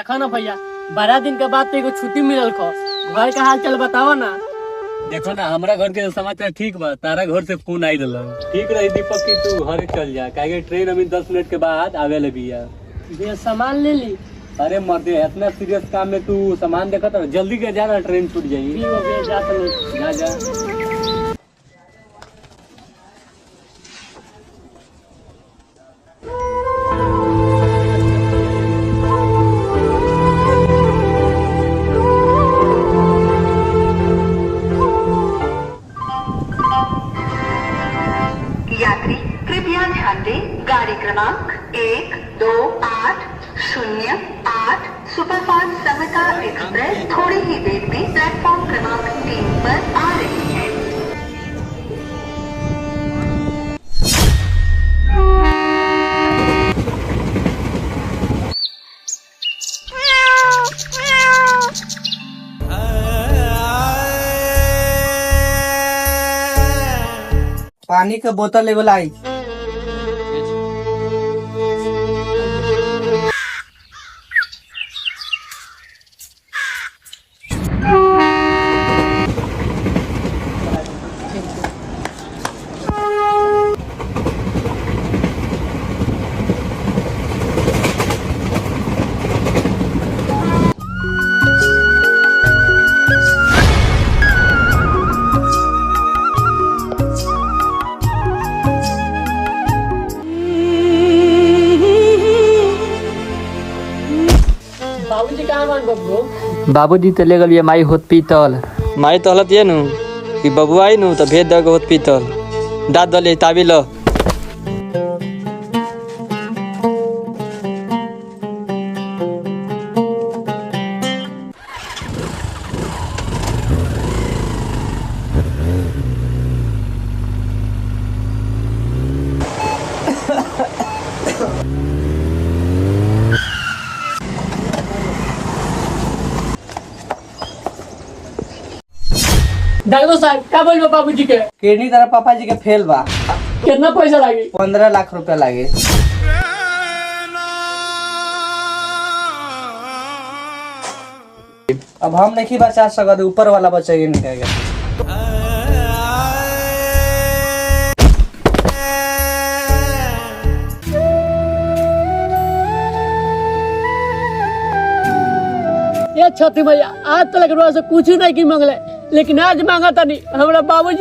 देखो ना भैया, 12 दिन के बाद तो एगो छुट्टी मिलल खो। घर का हाल चाल बताओ ना। देखो ना, हमारा घर के समाचार ठीक बा। तारा घर से फोन आई रहा। ठीक रही दीपक की तू घर चल जा, काहे ट्रेन अभी 10 मिनट के बाद आवे ले बिया। ये सामान ले ली। अरे मर्दे, इतना सीरियस काम में तू सामान देखा था, जल्दी के जा ना, ट्रेन छूट जाएगी। जा तो नहीं। जा जा। यात्री कृपया ध्यान दें, गाड़ी क्रमांक 128008 सुपरफास्ट समता एक्सप्रेस थोड़ी ही देर में प्लेटफॉर्म क्रमांक 3 पर आ रही है। पानी का बोतल एगो लाई। बाबूजी कहाँ मान बब्बू? बाबूजी तो ले गलिए माई हॉस्पिटल। माई तो हलत ये नु कि बबुआ आई नु तो भेज दे हॉस्पिटल। दाद दले ताबी लो। डॉक्टर साहब क्या बोल बाबूजी के? किडनी तरह पापा जी के फेल बा। कितना पैसा लागी? 15 लाख रुपया लागे। अब हम नहीं बचा सकते, ऊपर वाला बचेगा निकलेगा। ये छठी भैया, आज तक से कुछ नहीं की मांगले, लेकिन आज मांगा था नहीं हमारा बाबूजी।